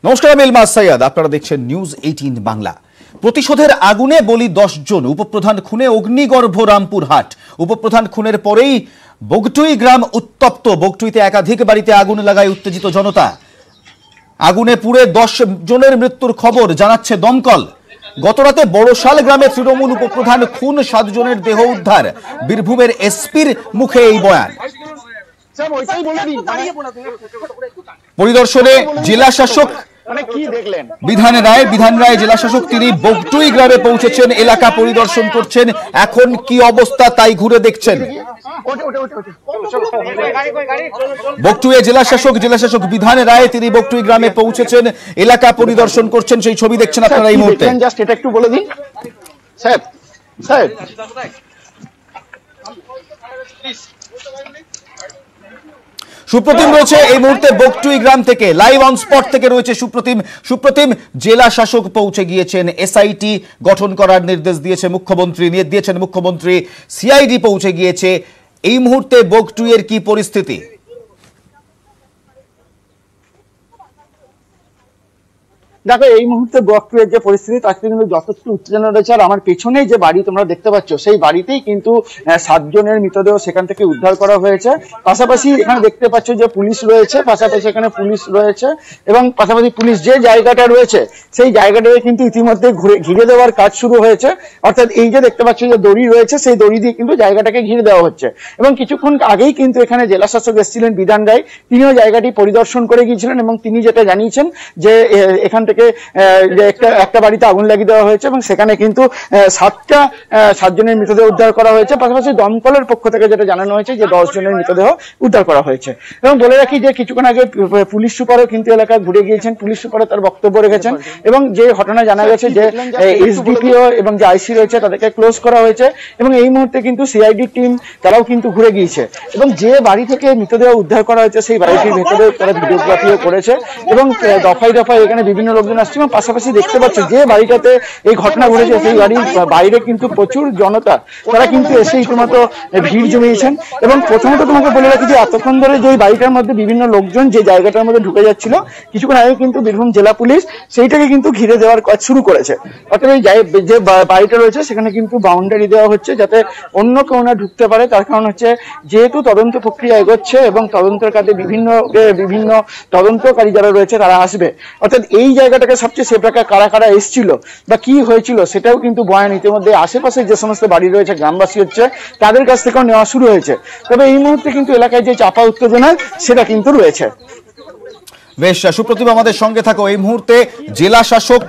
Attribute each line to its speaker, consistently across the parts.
Speaker 1: নমস্কার, আমি ইলমাস সৈয়দ। আপনারা দেখছেন নিউজ 18 বাংলা। প্রতিশোধের আগুনে বলি 10 জন। উপপ্রধান খুনে অগ্নিগর্ভ রামপুরহাট। উপপ্রধান খুনের পরেই বগটুই গ্রাম উত্তপ্ত। বগটুইতে একাধিক বাড়িতে আগুন লাগায় উত্তেজিত জনতা। আগুনে পুড়ে 10 জনের মৃত্যুর খবর জানাচ্ছে দমকল। গতরাতে বড়শাল গ্রামে তৃণমূল উপপ্রধান খুন, 7 জনের দেহ উদ্ধার। বীরভূমের এসপির মুখে এই বয়ান। পরিদর্শনে জেলা শাসক বিধান রায় জেলা শাসক তিনি বগটুই গ্রামে পৌঁছেছেন, এলাকা পরিদর্শন করছেন। এখন কি অবস্থা তাই ঘুরে দেখছেন। বগটুই জেলা শাসক বিধান রায় তিনি বগটুই গ্রামে পৌঁছেছেন, এলাকা পরিদর্শন করছেন। সেই ছবি দেখছেন আপনারা এই মুহূর্তে।
Speaker 2: জাস্ট এটা একটু বলে দিন স্যার। স্যার
Speaker 1: সুপ্রতিম রয়েছে এই মুহূর্তে বগটুই গ্রাম থেকে, লাইভ অন স্পট থেকে রয়েছে সুপ্রতিম। জেলা শাসক পৌঁছে গিয়েছেন, এসআইটি গঠন করার নির্দেশ দিয়েছেন মুখ্যমন্ত্রী, সিআইডি পৌঁছে গিয়েছে। এই মুহূর্তে বগটুইয়ের কি পরিস্থিতি?
Speaker 2: দেখো, এই মুহূর্তে বগটুইয়ের যে পরিস্থিতি তাতে কিন্তু যথেষ্ট উত্তেজনা রয়েছে। আর আমার পেছনে যে বাড়ি তোমরা দেখতে পাচ্ছ, সেই বাড়িতেই কিন্তু 7 জনের মৃতদেহ সেখান থেকে উদ্ধার করা হয়েছে। পাশাপাশি এখানে দেখতে পাচ্ছ যে পুলিশ রয়েছে, পাশাপাশি এখানে পুলিশ রয়েছে এবং পাশাপাশি পুলিশ যে জায়গাটা রয়েছে সেই জায়গাটাকে কিন্তু ইতিমধ্যে ঘিরে দেওয়ার কাজ শুরু হয়েছে। অর্থাৎ এই যে দেখতে পাচ্ছ যে দড়ি রয়েছে, সেই দড়ি দিয়ে কিন্তু জায়গাটাকে ঘিরে দেওয়া হচ্ছে। এবং কিছুক্ষণ আগেই কিন্তু এখানে জেলা শাসক এসেছিলেন বিধান রায়, তিনিও জায়গাটি পরিদর্শন করে গিয়েছিলেন এবং তিনি যেটা জানিয়েছেন যে এখান থেকে একটা বাড়িতে আগুন লাগিয়ে দেওয়া হয়েছে এবং সেখানে কিন্তু 7 জনের মৃতদেহ উদ্ধার করা হয়েছে। পাশাপাশি দমকলের পক্ষ থেকে যেটা জানানো হয়েছে যে 10 জনের মৃতদেহ উদ্ধার করা হয়েছে। এবং বলে রাখি যে কিছুক্ষণ আগে পুলিশ সুপারও কিন্তু এলাকায় ঘুরে গিয়েছেন, পুলিশ সুপারও তার বক্তব্য রেখেছেন এবং যে ঘটনা জানা গেছে যে এসডিপিও এবং যে আইসি রয়েছে তাদেরকে ক্লোজ করা হয়েছে। এবং এই মুহূর্তে কিন্তু সিআইডি টিম তারাও কিন্তু ঘুরে গিয়েছে এবং যে বাড়ি থেকে মৃতদেহ উদ্ধার করা হয়েছে সেই বাড়িটির ভেতরে তারা ভিডিওগ্রাফিও করেছে এবং দফায় দফায় এখানে বিভিন্ন লোকজন আসছে। এবং পাশাপাশি দেখতে পাচ্ছ যে বাড়িটাতে এই ঘটনা ঘটেছে সেই বাড়ির বাইরে কিন্তু প্রচুর জনতা, তারা কিন্তু এসে ইতিমধ্যে ভিড় জমিয়েছেন। এবং প্রথমত তোমাকে বলে রাখি যে এতক্ষণ ধরে যে বাড়িটার মধ্যে বিভিন্ন লোকজন যে জায়গাটার মধ্যে ঢুকে যাচ্ছিল, কিছুক্ষণ আগে কিন্তু বীরভূম জেলা পুলিশ সেইটাকে কিন্তু ঘিরে দেওয়ার কাজ শুরু করেছে। অর্থাৎ এই যে বাড়িটা রয়েছে সেখানে কিন্তু বাউন্ডারি দেওয়া হচ্ছে যাতে অন্য কেউ না ঢুকতে পারে। তার কারণ হচ্ছে যেহেতু তদন্ত প্রক্রিয়া এগোচ্ছে এবং তদন্তের কাজে বিভিন্ন তদন্তকারী যারা রয়েছে তারা আসবে। অর্থাৎ এই জায়গাটাকে সবচেয়ে সেফ রাখা কারা কারা এসেছিল বা কি হয়েছিল সেটাও কিন্তু বয়ান ইতিমধ্যে আশেপাশে যে সমস্ত বাড়ি রয়েছে গ্রামবাসী হচ্ছে তাদের কাছ থেকেও নেওয়া শুরু হয়েছে। তবে এই মুহূর্তে কিন্তু এলাকায় যে চাপা উত্তেজনা সেটা কিন্তু রয়েছে।
Speaker 1: বেশ, সুপ্রতিম আমাদের সঙ্গে থাকো। এই মুহূর্তে জেলা শাসক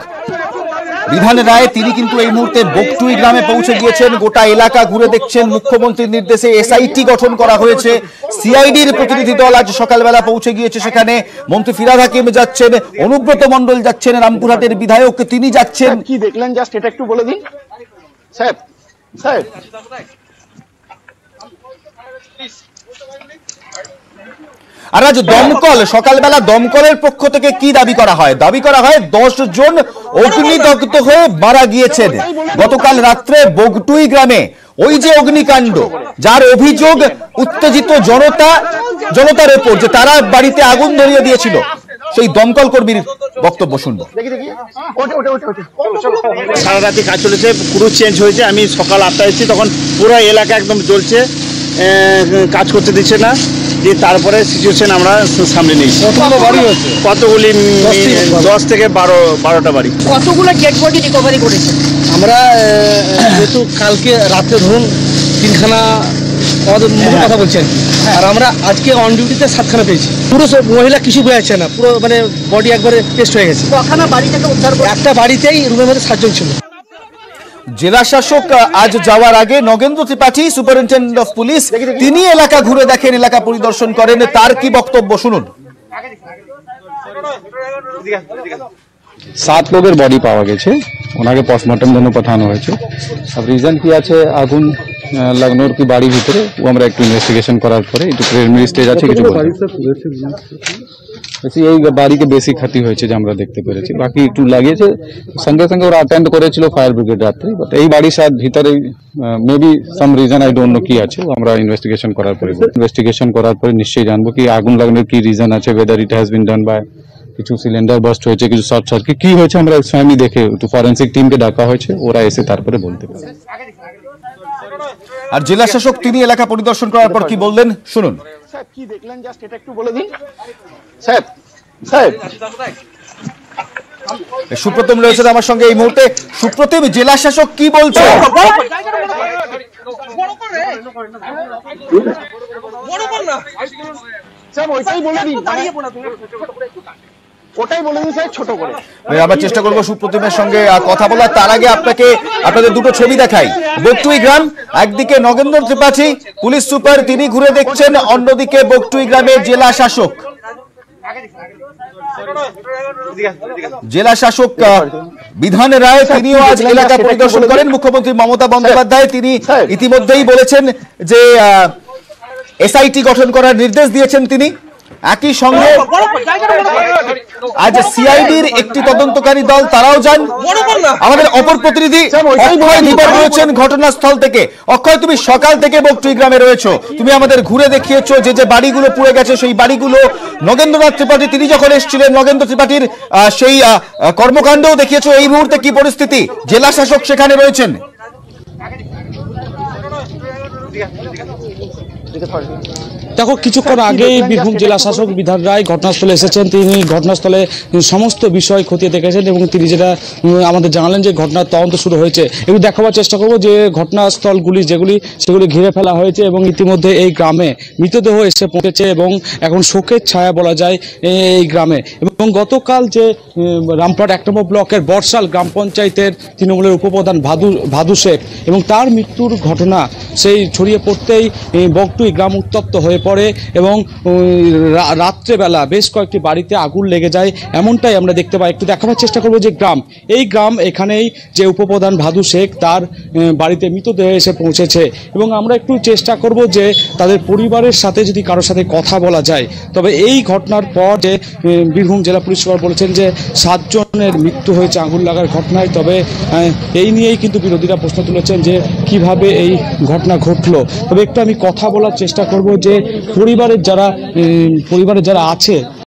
Speaker 1: বিধান রায় তিনি কিন্তু এই মুহূর্তে বগটুই গ্রামে পৌঁছে গিয়েছেন, গোটা এলাকা ঘুরে দেখছেন। মুখ্যমন্ত্রীর নির্দেশে এসআইটি গঠন করা হয়েছে, সিআইডির প্রতিনিধি দল আজ সকালবেলা পৌঁছে গিয়েছে সেখানে। মন্ত্রী ফিরহাদ হাকিম যাচ্ছেন, অনুব্রত মণ্ডল যাচ্ছেন, রামপুরহাটের বিধায়ক তিনি যাচ্ছেন।
Speaker 2: কি দেখলেন জাস্ট এটা একটু বলে দিন স্যার। স্যার
Speaker 1: আর আজ সকালবেলা দমকলের পক্ষ থেকে কি দাবি করা হয়? 10 জন অগ্নিদগ্ধ হয়ে মারা গিয়েছেন গতকাল রাত্রে বগটুই গ্রামে। ওই যে অগ্নিকাণ্ড, যার অভিযোগ উত্তেজিত জনতার উপর যে তারা বাড়িতে আগুন ধরিয়ে দিয়েছিল, সেই দমকল কর্মীর বক্তব্য শুনবো।
Speaker 3: সারা রাতে কাজ চলেছে, পুরো চেঞ্জ হয়েছে। আমি সকাল 8টায় এসেছি, তখন পুরো এলাকা একদম জ্বলছে, কাজ করতে দিচ্ছে না। যে তারপরে সিচুয়েশন আমরা সামনে নিয়েছি। কতগুলি 10 থেকে 12টা বাড়ি।
Speaker 4: কতগুলো ডেড বডি রিকভারি করেছে?
Speaker 5: আমরা যেহেতু কালকে রাতে ধরুন 3খানা আমাদের মুখে কথা বলছেন, আর আমরা আজকে অন ডিউটিতে 7খানা পেয়েছি। পুরো সব মহিলা কিছু বোঝাচ্ছে না, পুরো মানে বডি একবারে টেস্ট হয়ে গেছে।
Speaker 4: কখানা বাড়ি থেকে উদ্ধার?
Speaker 5: একটা বাড়িতেই রুমের মধ্যে 7 জন ছিল।
Speaker 1: জেলা শাসক আজ যাওয়ার আগে Nagendra Tripathi, superintendent of police, তিনি এলাকা ঘুরে দেখেন, এলাকা পরিদর্শন করেন। তার কি বক্তব্য শুনুন।
Speaker 6: 7 লোকের বডি পাওয়া গেছে, ওনাকে পোস্টমর্টম জন্য পাঠানো হয়েছে। আর রিজন কি আছে আগুন লাগানোর কি বাড়ির ভিতরে, ও আমরা একটু ইনভেস্টিগেশন করার পরে একটু প্রিলিমিনারি স্টেজ আছে কিছু এই বাড়িকে বেশি ক্ষতি হয়েছে যে আমরা দেখতে পেরেছি। বাকি একটু লাগিয়েছে, সঙ্গে সঙ্গে ওরা অ্যাটেন্ড করেছিল ফায়ার ব্রিগেড রাত্রে। বাট এই বাড়ির সাথে ভিতরে maybe some reason I don't know কি আছে, আমরা ইনভেস্টিগেশন করার পরে নিশ্চয়ই জানবো কি আগুন লাগানোর কি রিজন আছে, whether it has been done by কিছু সিলিন্ডার বাস্ট হয়েছে, কিছু শর্ট সার্কিট কি হয়েছে আমরা স্বয়ংই দেখে একটু ফরেন্সিক টিমকে ডাকা হয়েছে, ওরা এসে তারপরে বলতে পারে।
Speaker 1: আর জেলা শাসক তিনি এলাকা পরিদর্শন করার পর কি বললেন শুনুন।
Speaker 2: স্যার কি দেখলেন জাস্ট এটা একটু বলে দিন স্যার। স্যার
Speaker 1: সুপ্রতিম রয়েছেন আমার সঙ্গে এই মুহূর্তে। সুপ্রতিম, জেলা শাসক কি বলছে?
Speaker 2: স্যার ওইটাই বলে দিন, ওটাই বলে দিন স্যার ছোট করে।
Speaker 1: আমরা চেষ্টা করবো সুপ্রতিমের সঙ্গে কথা বলার। তার আগে আপনাদের দুটো ছবি দেখাই। বগটুই গ্রাম, একদিকে নগেন্দ্র ত্রিপাঠী পুলিশ সুপার, তিনি ঘুরে দেখছেন, অন্যদিকে বগটুই গ্রামের জেলা শাসক। জেলা শাসক বিধান রায় তিনিও আজ এলাকা পরিদর্শন করেন। মুখ্যমন্ত্রী মমতা বন্দ্যোপাধ্যায় তিনি ইতিমধ্যেই বলেছেন যে এসআইটি গঠন করার নির্দেশ দিয়েছেন তিনি। একই সঙ্গে আজ সিআইডির একটি তদন্তকারী দল তারাও যান। আমাদের অপর প্রতিনিধি অক্ষয় দীপক রয়েছেন ঘটনাস্থল থেকে। অক্ষয়, তুমি সকাল থেকে বগটুই গ্রামে রয়েছো, তুমি আমাদের ঘুরে দেখিয়েছো যে যে বাড়িগুলো পুড়ে গেছে সেই বাড়িগুলো নগেন্দ্রনাথ ত্রিপাঠী তিনি যখন এসেছিলেন নগেন্দ্র ত্রিপাঠীর সেই কর্মকাণ্ডও দেখিয়েছো। এই মুহূর্তে কি পরিস্থিতি? জেলা শাসক সেখানে রয়েছেন।
Speaker 5: দেখো, কিছুক্ষণ আগেই বীরভূম জেলা শাসক বিধান রায় ঘটনাস্থলে এসেছেন। তিনি ঘটনাস্থলে সমস্ত বিষয় খতিয়ে দেখেছেন এবং তিনি যেটা আমাদের জানালেন যে ঘটনার তদন্ত শুরু হয়েছে। একটু দেখাবার চেষ্টা করবো যে ঘটনাস্থলগুলি সেগুলি ঘিরে ফেলা হয়েছে এবং ইতিমধ্যে এই গ্রামে মৃতদেহ এসে পৌঁছেছে এবং এখন শোকের ছায়া বলা যায় এই গ্রামে। এবং গতকাল যে রামপুরহাট 1 নম্বর ব্লকের বর্ষাল গ্রাম পঞ্চায়েতের তৃণমূলের উপপ্রধান ভাদু শেখ এবং তার মৃত্যুর ঘটনা সেই ছড়িয়ে পড়তেই বগটুই গ্রাম উত্তপ্ত হয়ে পড়ে এবং রাত্রেবেলা বেশ কয়েকটি বাড়িতে আগুন লেগে যায়, এমনটাই আমরা দেখতে পাই। একটু দেখাবার চেষ্টা করবো যে গ্রাম এখানেই যে উপপ্রধান ভাদু শেখ তার বাড়িতে মৃতদেহ এসে পৌঁছেছে এবং আমরা একটু চেষ্টা করব যে তাদের পরিবারের সাথে যদি কারোর সাথে কথা বলা যায়। তবে এই ঘটনার পর যে বীরভূম জেলা পুলিশ সুপার বলেছেন যে 7 জনের মৃত্যু হয়েছে আগুন লাগার ঘটনায়। তবে এই নিয়েই কিন্তু বিরোধীরা প্রশ্ন তুলেছেন যে কিভাবে এই ঘটনা ঘটলো। তবে একটু আমি কথা বলার চেষ্টা করব যে পরিবারের যারা আছে